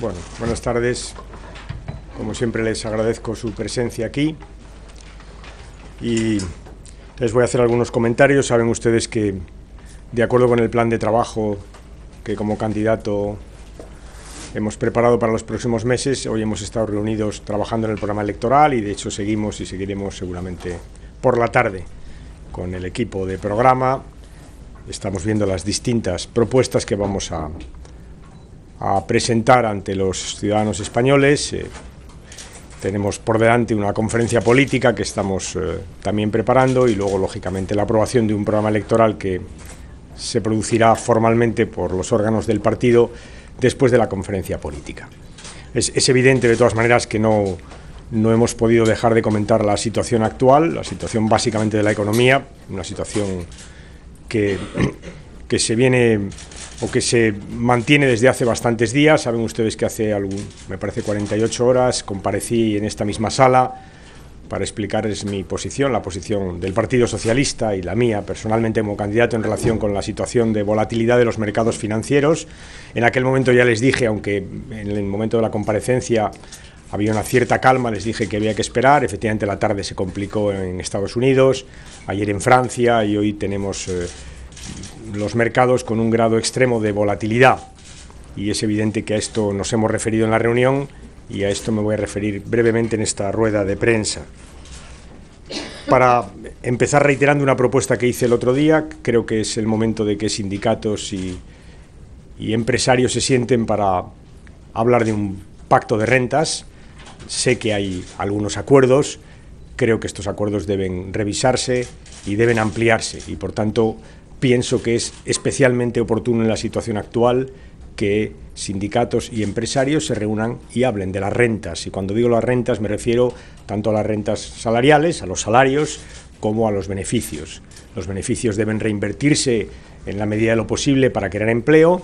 Bueno, buenas tardes. Como siempre, les agradezco su presencia aquí y les voy a hacer algunos comentarios. Saben ustedes que, de acuerdo con el plan de trabajo que como candidato hemos preparado para los próximos meses, hoy hemos estado reunidos trabajando en el programa electoral y de hecho seguimos y seguiremos seguramente por la tarde con el equipo de programa. Estamos viendo las distintas propuestas que vamos a presentar ante los ciudadanos españoles. Tenemos por delante una conferencia política que estamos también preparando y luego, lógicamente, la aprobación de un programa electoral que se producirá formalmente por los órganos del partido después de la conferencia política. Es evidente, de todas maneras, que no hemos podido dejar de comentar la situación actual, la situación básicamente de la economía, una situación que se viene o que se mantiene desde hace bastantes días. Saben ustedes que hace me parece 48 horas comparecí en esta misma sala para explicarles mi posición, la posición del Partido Socialista y la mía personalmente como candidato en relación con la situación de volatilidad de los mercados financieros. En aquel momento ya les dije, aunque en el momento de la comparecencia había una cierta calma, les dije que había que esperar. Efectivamente, la tarde se complicó en Estados Unidos, ayer en Francia y hoy tenemos los mercados con un grado extremo de volatilidad, y es evidente que a esto nos hemos referido en la reunión y a esto me voy a referir brevemente en esta rueda de prensa. Para empezar reiterando una propuesta que hice el otro día, creo que es el momento de que sindicatos y empresarios se sienten para hablar de un pacto de rentas. Sé que hay algunos acuerdos, creo que estos acuerdos deben revisarse y deben ampliarse y, por tanto, pienso que es especialmente oportuno en la situación actual que sindicatos y empresarios se reúnan y hablen de las rentas. Y cuando digo las rentas me refiero tanto a las rentas salariales, a los salarios, como a los beneficios. Los beneficios deben reinvertirse en la medida de lo posible para crear empleo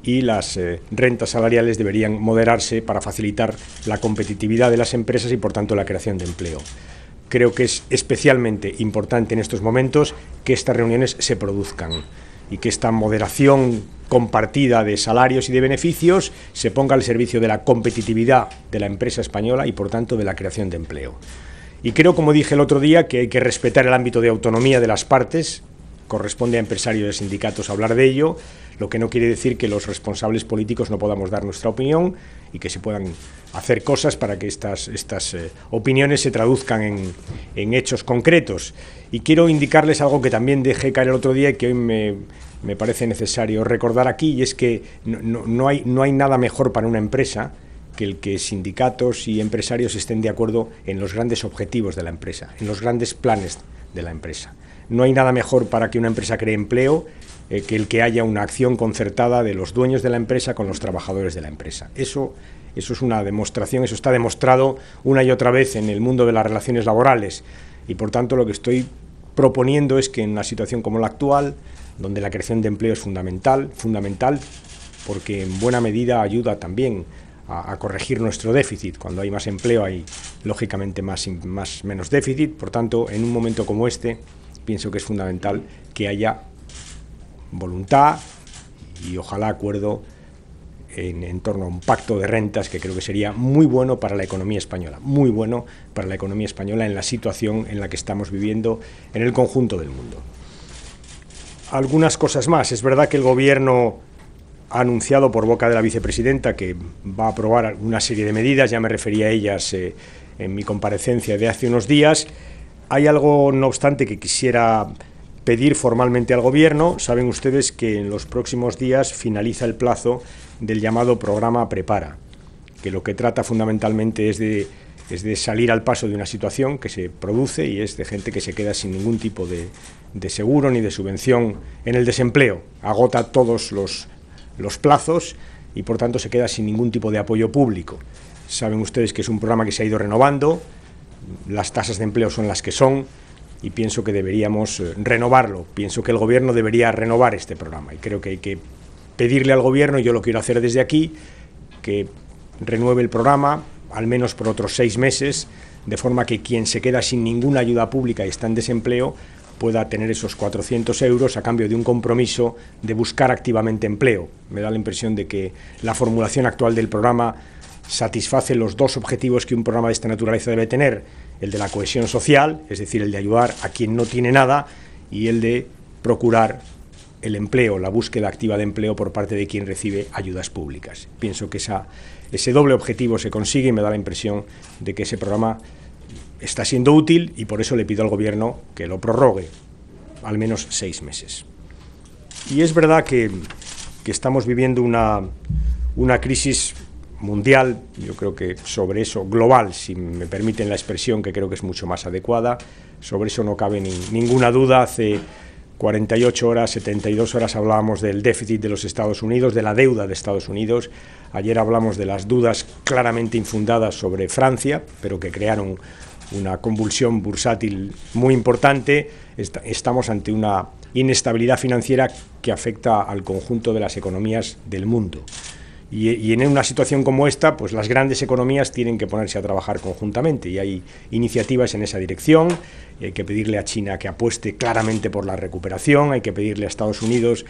y las rentas salariales deberían moderarse para facilitar la competitividad de las empresas y, por tanto, la creación de empleo. Creo que es especialmente importante en estos momentos que estas reuniones se produzcan y que esta moderación compartida de salarios y de beneficios se ponga al servicio de la competitividad de la empresa española y, por tanto, de la creación de empleo. Y creo, como dije el otro día, que hay que respetar el ámbito de autonomía de las partes. Corresponde a empresarios y a sindicatos hablar de ello, lo que no quiere decir que los responsables políticos no podamos dar nuestra opinión y que se puedan hacer cosas para que estas opiniones se traduzcan en hechos concretos. Y quiero indicarles algo que también dejé caer el otro día y que hoy me parece necesario recordar aquí, y es que no hay nada mejor para una empresa que el que sindicatos y empresarios estén de acuerdo en los grandes objetivos de la empresa, en los grandes planes de la empresa. No hay nada mejor para que una empresa cree empleo que el que haya una acción concertada de los dueños de la empresa con los trabajadores de la empresa. Eso es una demostración, eso está demostrado una y otra vez en el mundo de las relaciones laborales y, por tanto, lo que estoy proponiendo es que en una situación como la actual, donde la creación de empleo es fundamental, porque en buena medida ayuda también a corregir nuestro déficit. Cuando hay más empleo hay, lógicamente, menos déficit. Por tanto, en un momento como este, pienso que es fundamental que haya voluntad y ojalá acuerdo en torno a un pacto de rentas que creo que sería muy bueno para la economía española, muy bueno para la economía española en la situación en la que estamos viviendo en el conjunto del mundo. Algunas cosas más. Es verdad que el Gobierno ha anunciado por boca de la vicepresidenta que va a aprobar una serie de medidas, ya me refería a ellas en mi comparecencia de hace unos días. Hay algo, no obstante, que quisiera pedir formalmente al Gobierno. Saben ustedes que en los próximos días finaliza el plazo del llamado programa Prepara, que lo que trata fundamentalmente es de salir al paso de una situación que se produce y es de gente que se queda sin ningún tipo de seguro ni de subvención en el desempleo. Agota todos los plazos y, por tanto, se queda sin ningún tipo de apoyo público. Saben ustedes que es un programa que se ha ido renovando, las tasas de empleo son las que son y pienso que deberíamos renovarlo. Pienso que el Gobierno debería renovar este programa y creo que hay que pedirle al Gobierno, y yo lo quiero hacer desde aquí, que renueve el programa al menos por otros 6 meses, de forma que quien se queda sin ninguna ayuda pública y está en desempleo pueda tener esos 400 euros a cambio de un compromiso de buscar activamente empleo. Me da la impresión de que la formulación actual del programa satisface los dos objetivos que un programa de esta naturaleza debe tener: el de la cohesión social, es decir, el de ayudar a quien no tiene nada, y el de procurar el empleo, la búsqueda activa de empleo por parte de quien recibe ayudas públicas. Pienso que ese doble objetivo se consigue y me da la impresión de que ese programa está siendo útil, y por eso le pido al Gobierno que lo prorrogue al menos 6 meses. Y es verdad que estamos viviendo una crisis mundial, yo creo que sobre eso, global, si me permiten la expresión, que creo que es mucho más adecuada. Sobre eso no cabe ninguna duda. Hace 48 horas, 72 horas hablábamos del déficit de los Estados Unidos, de la deuda de Estados Unidos. Ayer hablamos de las dudas claramente infundadas sobre Francia, pero que crearon una convulsión bursátil muy importante. Estamos ante una inestabilidad financiera que afecta al conjunto de las economías del mundo. Y en una situación como esta, pues las grandes economías tienen que ponerse a trabajar conjuntamente, y hay iniciativas en esa dirección. Y hay que pedirle a China que apueste claramente por la recuperación, hay que pedirle a Estados Unidos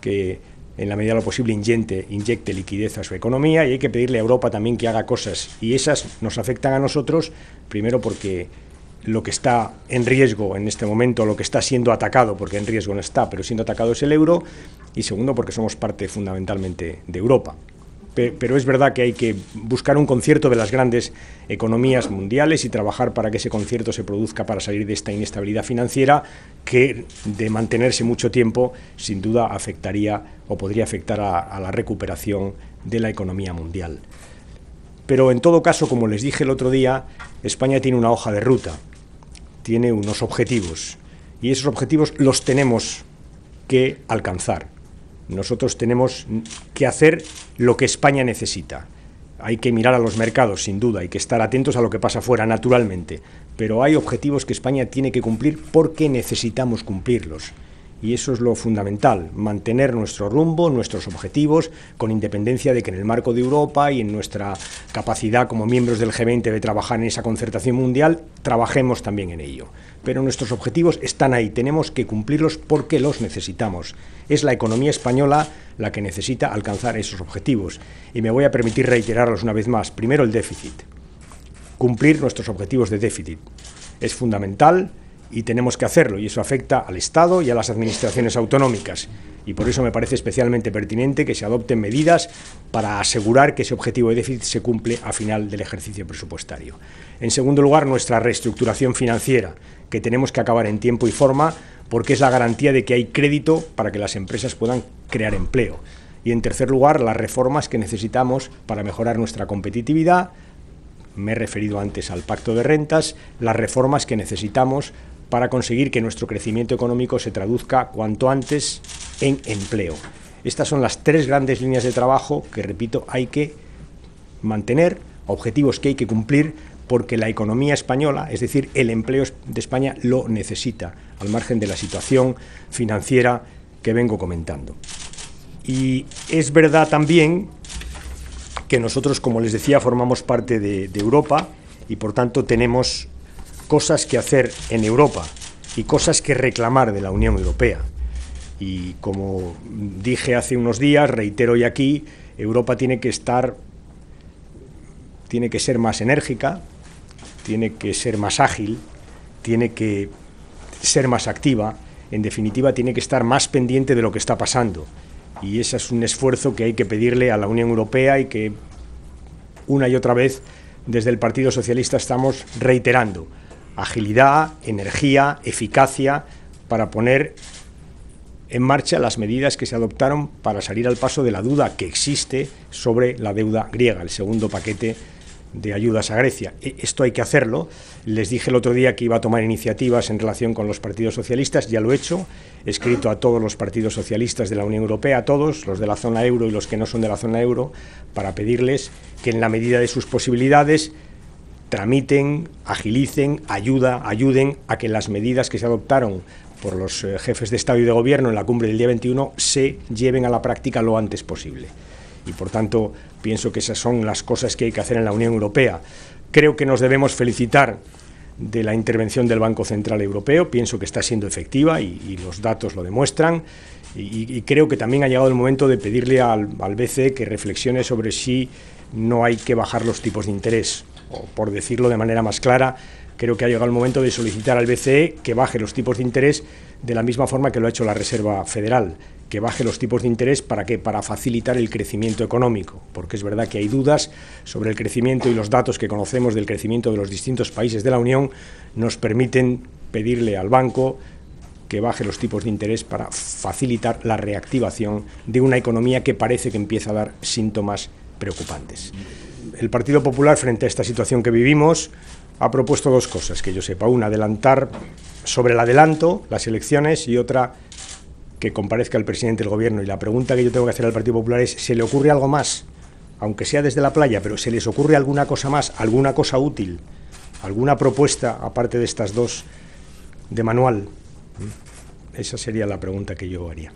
que en la medida de lo posible inyecte liquidez a su economía, y hay que pedirle a Europa también que haga cosas, y esas nos afectan a nosotros, primero porque lo que está en riesgo en este momento, lo que está siendo atacado, porque en riesgo no está, pero siendo atacado, es el euro, y segundo porque somos parte fundamentalmente de Europa. Pero es verdad que hay que buscar un concierto de las grandes economías mundiales y trabajar para que ese concierto se produzca para salir de esta inestabilidad financiera que, de mantenerse mucho tiempo, sin duda afectaría o podría afectar a la recuperación de la economía mundial. Pero en todo caso, como les dije el otro día, España tiene una hoja de ruta, tiene unos objetivos, y esos objetivos los tenemos que alcanzar. Nosotros tenemos que hacer lo que España necesita. Hay que mirar a los mercados, sin duda, hay que estar atentos a lo que pasa fuera, naturalmente, pero hay objetivos que España tiene que cumplir porque necesitamos cumplirlos. Y eso es lo fundamental, mantener nuestro rumbo, nuestros objetivos, con independencia de que en el marco de Europa y en nuestra capacidad como miembros del G20 de trabajar en esa concertación mundial, trabajemos también en ello. Pero nuestros objetivos están ahí, tenemos que cumplirlos porque los necesitamos. Es la economía española la que necesita alcanzar esos objetivos. Y me voy a permitir reiterarlos una vez más. Primero, el déficit. Cumplir nuestros objetivos de déficit es fundamental, y tenemos que hacerlo, y eso afecta al Estado y a las administraciones autonómicas, y por eso me parece especialmente pertinente que se adopten medidas para asegurar que ese objetivo de déficit se cumple a final del ejercicio presupuestario. En segundo lugar, nuestra reestructuración financiera, que tenemos que acabar en tiempo y forma, porque es la garantía de que hay crédito para que las empresas puedan crear empleo. Y en tercer lugar, las reformas que necesitamos para mejorar nuestra competitividad. Me he referido antes al pacto de rentas, las reformas que necesitamos para conseguir que nuestro crecimiento económico se traduzca cuanto antes en empleo. Estas son las 3 grandes líneas de trabajo que, repito, hay que mantener, objetivos que hay que cumplir, porque la economía española, es decir, el empleo de España, lo necesita, al margen de la situación financiera que vengo comentando. Y es verdad también que nosotros, como les decía, formamos parte de Europa, y por tanto tenemos cosas que hacer en Europa y cosas que reclamar de la Unión Europea. Y como dije hace unos días, reitero hoy aquí, Europa tiene que ser más enérgica, tiene que ser más ágil, tiene que ser más activa, en definitiva tiene que estar más pendiente de lo que está pasando. Y ese es un esfuerzo que hay que pedirle a la Unión Europea, y que una y otra vez desde el Partido Socialista estamos reiterando: agilidad, energía, eficacia, para poner en marcha las medidas que se adoptaron para salir al paso de la duda que existe sobre la deuda griega, el segundo paquete de ayudas a Grecia. Esto hay que hacerlo. Les dije el otro día que iba a tomar iniciativas en relación con los partidos socialistas, ya lo he hecho. He escrito a todos los partidos socialistas de la Unión Europea, a todos, los de la zona euro y los que no son de la zona euro, para pedirles que en la medida de sus posibilidades tramiten, agilicen, ayuden a que las medidas que se adoptaron por los jefes de Estado y de Gobierno en la cumbre del día 21 se lleven a la práctica lo antes posible. Y por tanto, pienso que esas son las cosas que hay que hacer en la Unión Europea. Creo que nos debemos felicitar de la intervención del Banco Central Europeo. Pienso que está siendo efectiva y los datos lo demuestran. Y creo que también ha llegado el momento de pedirle al BCE que reflexione sobre si no hay que bajar los tipos de interés. O, por decirlo de manera más clara, creo que ha llegado el momento de solicitar al BCE que baje los tipos de interés de la misma forma que lo ha hecho la Reserva Federal, que baje los tipos de interés. ¿Para qué? Para facilitar el crecimiento económico, porque es verdad que hay dudas sobre el crecimiento y los datos que conocemos del crecimiento de los distintos países de la Unión nos permiten pedirle al banco que baje los tipos de interés para facilitar la reactivación de una economía que parece que empieza a dar síntomas preocupantes. El Partido Popular, frente a esta situación que vivimos, ha propuesto dos cosas, que yo sepa. Una, adelantar sobre el adelanto las elecciones, y otra, que comparezca el presidente del Gobierno. Y la pregunta que yo tengo que hacer al Partido Popular es, ¿se le ocurre algo más? Aunque sea desde la playa, pero ¿se les ocurre alguna cosa más, alguna cosa útil, alguna propuesta, aparte de estas dos, de manual? Esa sería la pregunta que yo haría.